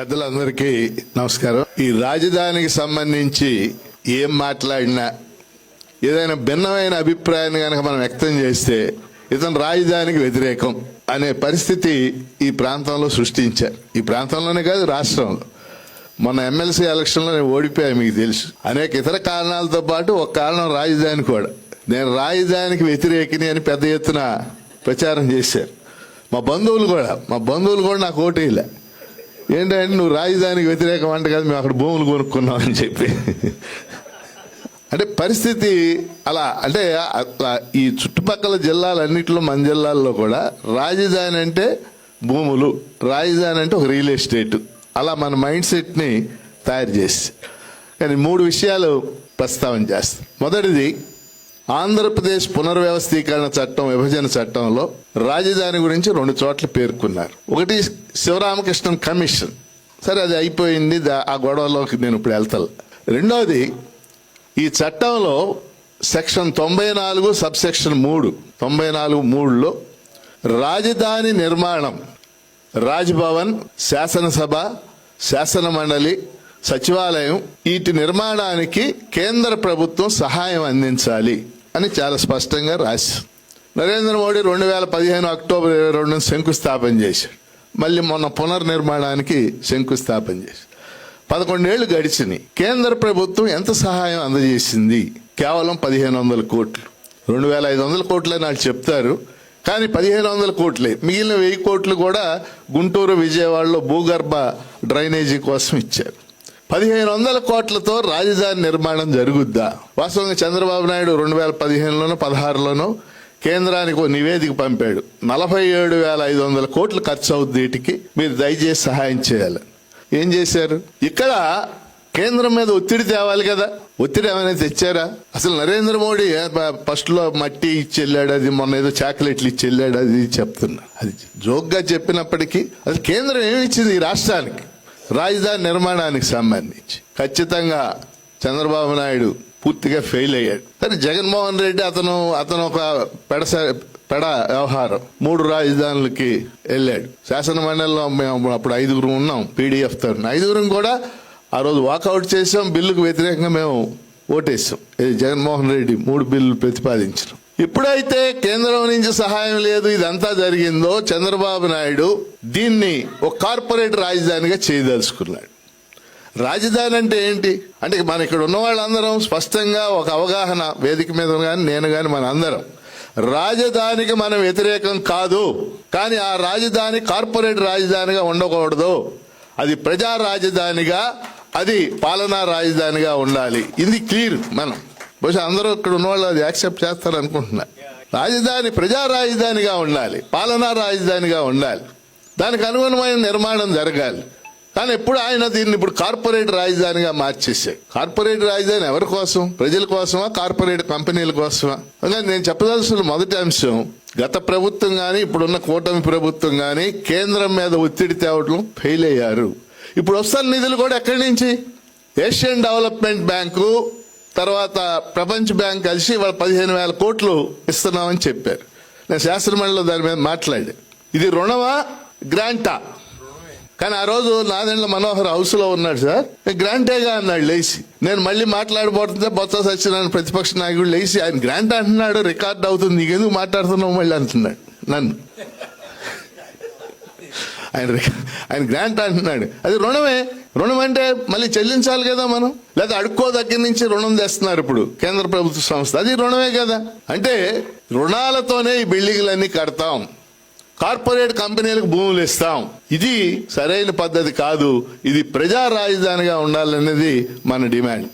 పెద్దలందరికీ నమస్కారం. ఈ రాజధానికి సంబంధించి ఏం మాట్లాడినా ఏదైనా భిన్నమైన అభిప్రాయాన్ని కనుక మనం వ్యక్తం చేస్తే ఇతను రాజధానికి వ్యతిరేకం అనే పరిస్థితి ఈ ప్రాంతంలో సృష్టించారు. ఈ ప్రాంతంలోనే కాదు, రాష్ట్రంలో. మొన్న ఎమ్మెల్సీ ఎలక్షన్లో నేను ఓడిపోయా, మీకు తెలుసు. అనేక ఇతర కారణాలతో పాటు ఒక కారణం రాజధాని కూడా. నేను రాజధానికి వ్యతిరేకిని అని పెద్ద ఎత్తున ప్రచారం చేశారు. మా బంధువులు కూడా నాకు ఓటేయలే. ఏంటంటే నువ్వు రాజధానికి వ్యతిరేకం అంటే కదా, మేము అక్కడ భూములు కొనుక్కున్నాం అని చెప్పి. అంటే పరిస్థితి అలా. అంటే ఈ చుట్టుపక్కల జిల్లాలన్నింటిలో, మన జిల్లాల్లో కూడా రాజధాని అంటే భూములు, రాజధాని అంటే ఒక రియల్ ఎస్టేట్, అలా మన మైండ్ సెట్ని తయారు చేసి. కానీ 3 విషయాలు ప్రస్తావన చేస్తాం. మొదటిది, ఆంధ్రప్రదేశ్ పునర్వ్యవస్థీకరణ చట్టం, విభజన చట్టంలో రాజధాని గురించి 2 చోట్ల పేర్కొన్నారు. ఒకటి శివరామకృష్ణన్ కమిషన్, సరే అది అయిపోయింది, ఆ గొడవలోకి నేను ఇప్పుడు వెళ్తాను. రెండవది, ఈ చట్టంలో సెక్షన్ 94 సబ్సెక్షన్ 3, 94(3)లో రాజధాని నిర్మాణం, రాజ్భవన్, శాసనసభ, శాసన మండలి, సచివాలయం, వీటి నిర్మాణానికి కేంద్ర ప్రభుత్వం సహాయం అందించాలి అని చాలా స్పష్టంగా రాసి నరేంద్ర మోడీ 2015 అక్టోబర్ 22 శంకుస్థాపన చేశాడు. మళ్ళీ మొన్న పునర్నిర్మాణానికి శంకుస్థాపన చేశాడు. 11 ఏళ్లు గడిచినాయి. కేంద్ర ప్రభుత్వం ఎంత సహాయం అందజేసింది? కేవలం 1500 కోట్లు. 2500 కోట్లే నాకు చెప్తారు, కానీ 1500 కోట్లే. మిగిలిన 1000 కోట్లు కూడా గుంటూరు, విజయవాడలో భూగర్భ డ్రైనేజీ కోసం ఇచ్చారు. 1500 కోట్లతో రాజధాని నిర్మాణం జరుగుద్దా? వాస్తవంగా చంద్రబాబు నాయుడు 2015లోనో 16లోనో కేంద్రానికి ఒక నివేదిక పంపాడు. 47,500 కోట్లు ఖర్చు అవుతుంది, వీటికి మీరు దయచేసి సహాయం చేయాలి. ఏం చేశారు? ఇక్కడ కేంద్రం మీద ఒత్తిడి తేవాలి కదా. ఒత్తిడి ఏమైనా తెచ్చారా? అసలు నరేంద్ర మోడీ ఫస్ట్ లో మట్టి ఇచ్చి వెళ్ళాడు, అది మొన్న ఏదో చాక్లెట్లు ఇచ్చి వెళ్ళాడు, అది చెప్తున్నా. అది జోక్గా చెప్పినప్పటికీ అసలు కేంద్రం ఏమి ఇచ్చింది ఈ రాష్ట్రానికి రాజధాని నిర్మాణానికి సంబంధించి? ఖచ్చితంగా చంద్రబాబు నాయుడు పూర్తిగా ఫెయిల్ అయ్యాడు. సరే, జగన్మోహన్ రెడ్డి అతను ఒక పెడ వ్యవహారం, 3 రాజధానులకి వెళ్ళాడు. శాసన మండలిలో మేము అప్పుడు 5గురు ఉన్నాం, పీడీఎఫ్ తో 5గురం కూడా ఆ రోజు వాకౌట్ చేసాం. బిల్లుకు వ్యతిరేకంగా మేము ఓటేసాం. జగన్మోహన్ రెడ్డి 3 బిల్లులు ప్రతిపాదించారు. ఎప్పుడైతే కేంద్రం నుంచి సహాయం లేదు, ఇదంతా జరిగిందో, చంద్రబాబు నాయుడు దీన్ని ఒక కార్పొరేట్ రాజధానిగా చేయదలుచుకున్నాడు. రాజధాని అంటే ఏంటి అంటే, మన ఇక్కడ ఉన్న వాళ్ళందరం స్పష్టంగా ఒక అవగాహన, వేదిక మీద కానీ నేను కానీ మన అందరం రాజధానికి మనం వ్యతిరేకం కాదు, కానీ ఆ రాజధాని కార్పొరేట్ రాజధానిగా ఉండకూడదు. అది ప్రజా రాజధానిగా, అది పాలనా రాజధానిగా ఉండాలి. ఇది క్లియర్. మనం బహుశా అందరూ ఇక్కడ ఉన్నవాళ్ళు అది యాక్సెప్ట్ చేస్తారు అనుకుంటున్నా. రాజధాని ప్రజా రాజధానిగా ఉండాలి, పాలనా రాజధానిగా ఉండాలి, దానికి అనుగుణమైన నిర్మాణం జరగాలి. కానీ ఎప్పుడు ఆయన దీన్ని ఇప్పుడు కార్పొరేట్ రాజధానిగా మార్చేశాడు. కార్పొరేట్ రాజధాని ఎవరి కోసం? ప్రజల కోసమా, కార్పొరేట్ కంపెనీల కోసమా? నేను చెప్పదలసిన మొదటి అంశం, గత ప్రభుత్వం కానీ ఇప్పుడున్న కూటమి ప్రభుత్వం కానీ కేంద్రం మీద ఒత్తిడి తేవడం ఫెయిల్ అయ్యారు. ఇప్పుడు వస్తున్న నిధులు కూడా ఎక్కడి నుంచి? ఏషియన్ డెవలప్మెంట్ బ్యాంకు, తర్వాత ప్రపంచ బ్యాంక్ కలిసి వాళ్ళు 15,000 కోట్లు ఇస్తున్నామని చెప్పారు. నేను శాసనమండలిలో దాని మీద మాట్లాడాను. ఇది రుణమా, గ్రాంటా? కానీ ఆ రోజు నాదెండ్ల మనోహర్ హౌస్ లో ఉన్నాడు. సార్ గ్రాంటేగా అన్నాడు లేచి. నేను మళ్ళీ మాట్లాడబోతుంటే బొత్స సత్యనారాయణ ప్రతిపక్ష నాయకుడు లేచి, ఆయన గ్రాంట్ అంటున్నాడు, రికార్డ్ అవుతుంది, నీకెందుకు మాట్లాడుతున్నావు మళ్ళీ అంటున్నాడు నన్ను. ఆయన గ్రాంట్ అంటున్నాడు, అది రుణమే. రుణం అంటే మళ్ళీ చెల్లించాలి కదా మనం, లేదా అడుక్కో దగ్గర నుంచి రుణం తెస్తున్నారు ఇప్పుడు కేంద్ర ప్రభుత్వ సంస్థ, అది రుణమే కదా. అంటే రుణాలతోనే ఈ బిల్డింగ్లన్నీ కడతాం, కార్పొరేట్ కంపెనీలకు భూములు ఇస్తాం. ఇది సరైన పద్ధతి కాదు. ఇది ప్రజా రాజధానిగా ఉండాలనేది మన డిమాండ్.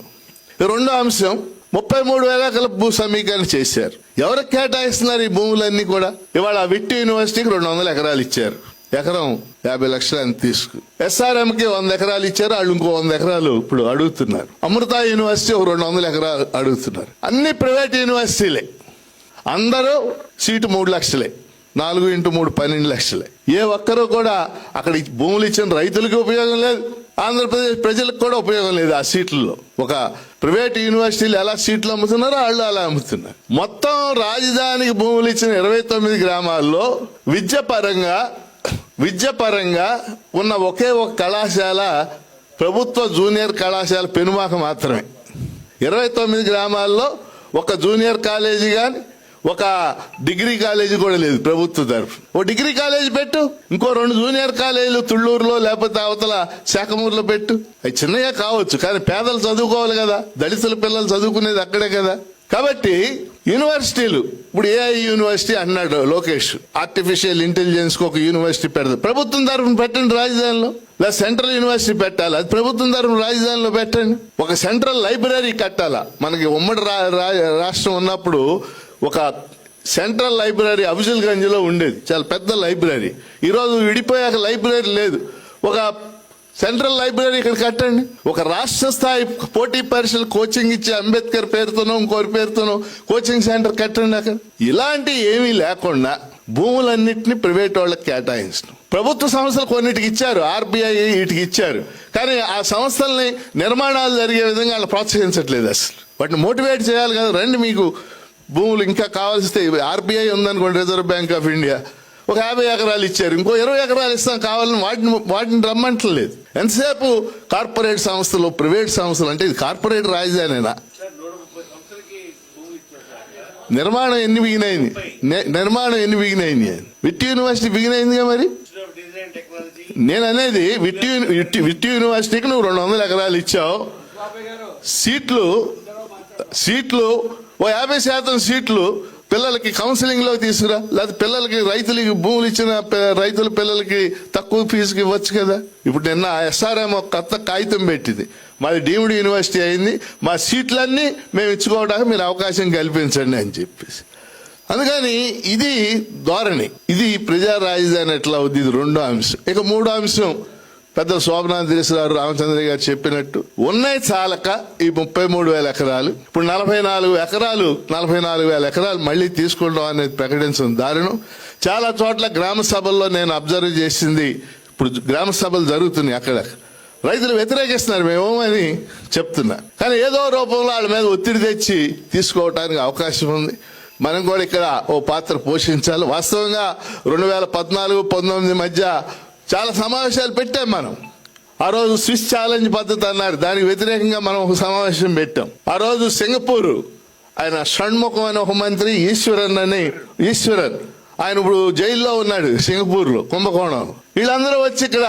రెండో అంశం, 33,000 ఎకరాల భూ సమీకరణ చేశారు. ఎవరికి కేటాయిస్తున్నారు ఈ భూములన్నీ కూడా? ఇవాళ విట్టి యూనివర్సిటీకి 200 ఎకరాలు ఇచ్చారు, ఎకరం 50 లక్షలు అని తీసుకు. SRMకి 100 ఎకరాలు ఇచ్చారు, వాళ్ళు ఇంకో 100 ఎకరాలు ఇప్పుడు అడుగుతున్నారు. అమృత యూనివర్సిటీ ఒక 200 ఎకరాలు అడుగుతున్నారు. అన్ని ప్రైవేట్ యూనివర్సిటీలే. అందరూ సీటు 3 లక్షలే, 4 × 3 12 లక్షలే. ఏ ఒక్కరూ కూడా అక్కడ భూములు ఇచ్చిన రైతులకి ఉపయోగం లేదు, ఆంధ్రప్రదేశ్ ప్రజలకు కూడా ఉపయోగం లేదు. ఆ సీట్లలో ఒక ప్రైవేట్ యూనివర్సిటీలు ఎలా సీట్లు అమ్ముతున్నారో వాళ్ళు అలా అమ్ముతున్నారు. మొత్తం రాజధానికి భూములు ఇచ్చిన 29 గ్రామాల్లో విద్య పరంగా విద్య పరంగా ఉన్న ఒకే ఒక కళాశాల ప్రభుత్వ జూనియర్ కళాశాల పెనుమాక మాత్రమే. 29 గ్రామాల్లో ఒక జూనియర్ కాలేజీ కానీ ఒక డిగ్రీ కాలేజీ కూడా లేదు ప్రభుత్వ తరఫు. ఓ డిగ్రీ కాలేజీ పెట్టు, ఇంకో 2 జూనియర్ కాలేజీలు తుళ్ళూరులో లేకపోతే అవతల శాఖమూరులో పెట్టు. అవి చిన్నగా కావచ్చు కానీ పేదలు చదువుకోవాలి కదా, దళితుల పిల్లలు చదువుకునేది అక్కడే కదా. కాబట్టి యూనివర్సిటీలు, ఇప్పుడు ఏఐ యూనివర్సిటీ అన్నాడు లోకేష్, ఆర్టిఫిషియల్ ఇంటెలిజెన్స్ కు ఒక యూనివర్సిటీ పెడదు. ప్రభుత్వం తరఫున పెట్టండి రాజధానిలో, లేదా సెంట్రల్ యూనివర్సిటీ పెట్టాలి, అది ప్రభుత్వం తరఫున రాజధానిలో పెట్టండి. ఒక సెంట్రల్ లైబ్రరీ కట్టాలా. మనకి ఉమ్మడి రాష్ట్రం ఉన్నప్పుడు ఒక సెంట్రల్ లైబ్రరీ అఫ్జల్గంజ్లో ఉండేది, చాలా పెద్ద లైబ్రరీ. ఈరోజు విడిపోయాక లైబ్రరీ లేదు. ఒక సెంట్రల్ లైబ్రరీ ఇక్కడ కట్టండి. ఒక రాష్ట్ర స్థాయి పోటీ పరీక్షలు కోచింగ్ ఇచ్చే అంబేద్కర్ పేరుతోనో ఇంకోరి పేరుతోనో కోచింగ్ సెంటర్ కట్టండి అక్కడ. ఇలాంటి ఏమీ లేకుండా భూములన్నింటినీ ప్రైవేట్ వాళ్ళకి కేటాయించడం. ప్రభుత్వ సంస్థలు కొన్నిటికి ఇచ్చారు, ఆర్బీఐ వీటికి ఇచ్చారు, కానీ ఆ సంస్థల్ని నిర్మాణాలు జరిగే విధంగా వాళ్ళు ప్రోత్సహించట్లేదు. అసలు వాటిని మోటివేట్ చేయాలి కదా. రండి, మీకు భూములు ఇంకా కావాల్సితే ఆర్బీఐ ఉందనుకోండి, రిజర్వ్ బ్యాంక్ ఆఫ్ ఇండియా, ఒక 50 ఎకరాలు ఇచ్చారు, ఇంకో 20 ఎకరాలు ఇస్తాం కావాలని వాటిని రమ్మంటలేదు. ఎంతసేపు కార్పొరేట్ సంస్థలు, ప్రైవేట్ సంస్థలు, అంటే ఇది కార్పొరేట్ రాజధానినా? నిర్మాణం ఎన్ని బిగినైంది? Witty university బిగినైందిగా. మరి నేను అనేది విట్టి యూనివర్సిటీకి నువ్వు 200 ఎకరాలు ఇచ్చావు, సీట్లు ఓ 50% సీట్లు పిల్లలకి కౌన్సిలింగ్ లో తీసుకురా, లేకపోతే పిల్లలకి రైతులకి భూములు ఇచ్చిన రైతుల పిల్లలకి తక్కువ ఫీజుకి ఇవ్వచ్చు కదా. ఇప్పుడు నిన్న ఎస్ఆర్ఎం ఒక కొత్త కాగితం పెట్టింది, మాది డీమ్డ్ యూనివర్సిటీ అయింది, మా సీట్లన్నీ మేము ఇచ్చుకోవడానికి మీరు అవకాశం కల్పించండి అని చెప్పేసి. అందుకని ఇది ధోరణి, ఇది ప్రజా రాజధాని ఎట్లా అవుద్ది, ఇది 2వ అంశం. ఇక 3వ అంశం, పెద్ద శోభనాథ్ గారు, రామచంద్ర గారు చెప్పినట్టు ఉన్నాయి చాలక ఈ 33,000 ఎకరాలు, ఇప్పుడు 44,000 ఎకరాలు మళ్ళీ తీసుకుంటాం అనేది ప్రకటించడం దారుణం. చాలా చోట్ల గ్రామ సభల్లో నేను అబ్జర్వ్ చేసింది, ఇప్పుడు గ్రామ సభలు జరుగుతున్నాయి, అక్కడ రైతులు వ్యతిరేకిస్తున్నారు మేమేమని చెప్తున్నా, కానీ ఏదో రూపంలో వాళ్ళ మీద ఒత్తిడి తెచ్చి తీసుకోవటానికి అవకాశం ఉంది. మనం కూడా ఇక్కడ ఓ పాత్ర పోషించాలి. వాస్తవంగా 2014-19 మధ్య చాలా సమావేశాలు పెట్టాం మనం. ఆ రోజు స్విస్ ఛాలెంజ్ పద్ధతి అన్నారు, దానికి వ్యతిరేకంగా మనం ఒక సమావేశం పెట్టాం. ఆ రోజు సింగపూర్ ఆయన షణ్ముఖం అనే ఒక మంత్రి, ఈశ్వరన్, ఆయన ఇప్పుడు జైల్లో ఉన్నాడు సింగపూర్లో, కుంభకోణం. వీళ్ళందరూ వచ్చి ఇక్కడ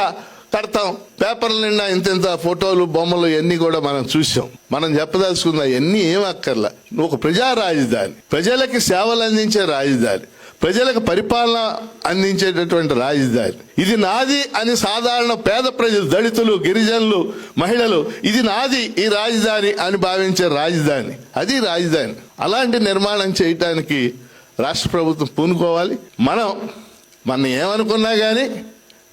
కడతాం, పేపర్ల నిండా ఇంత ఫోటోలు, బొమ్మలు ఇవన్నీ కూడా మనం చూసాం. మనం చెప్పదలుచుకుందా ఇవన్నీ ఏం అక్కర్లా. ఒక ప్రజా రాజధాని, ప్రజలకి సేవలు అందించే రాజధాని, ప్రజలకు పరిపాలన అందించేటటువంటి రాజధాని. ఇది నాది అని సాధారణ పేద ప్రజలు, దళితులు, గిరిజనులు, మహిళలు, ఇది నాది ఈ రాజధాని అని భావించే రాజధాని, అది రాజధాని. అలాంటి నిర్మాణం చేయటానికి రాష్ట్ర ప్రభుత్వం పూనుకోవాలి. మనం ఏమనుకున్నా కానీ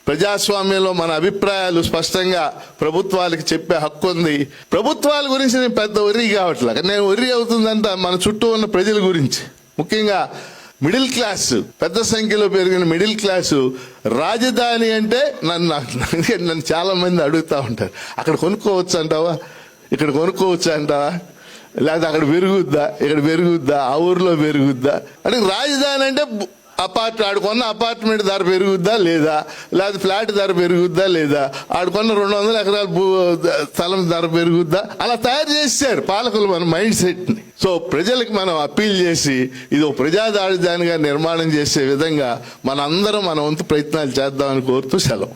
ప్రజాస్వామ్యంలో మన అభిప్రాయాలు స్పష్టంగా ప్రభుత్వాలకు చెప్పే హక్కు ఉంది. ప్రభుత్వాల గురించి నేను పెద్ద ఒర్రి కావట్లే, నేను ఒర్రి అవుతుందంట మన చుట్టూ ఉన్న ప్రజల గురించి, ముఖ్యంగా మిడిల్ క్లాస్, పెద్ద సంఖ్యలో పెరిగిన మిడిల్ క్లాసు. రాజధాని అంటే నన్ను చాలా మంది అడుగుతూ ఉంటారు, అక్కడ కొనుక్కోవచ్చు అంటావా, ఇక్కడ కొనుక్కోవచ్చు అంటావా, లేకపోతే అక్కడ పెరుగుద్దా, ఇక్కడ పెరుగుద్దా, ఆ ఊర్లో పెరుగుద్దా అంటే. రాజధాని అంటే ఆడుకున్న అపార్ట్మెంట్ ధర పెరుగుద్దా లేదా, లేదా ఫ్లాట్ ధర పెరుగుద్దా లేదా, ఆడుకున్న 200 ఎకరాల స్థలం ధర పెరుగుద్దా, అలా తయారు చేశారు పాలకులు మన మైండ్ సెట్ ని. సో ప్రజలకు మనం అప్పీల్ చేసి ఇది ఒక ప్రజా రాజధానిగా నిర్మాణం చేసే విధంగా మనందరం మన వంతు ప్రయత్నాలు చేద్దామని కోరుతూ సెలవు.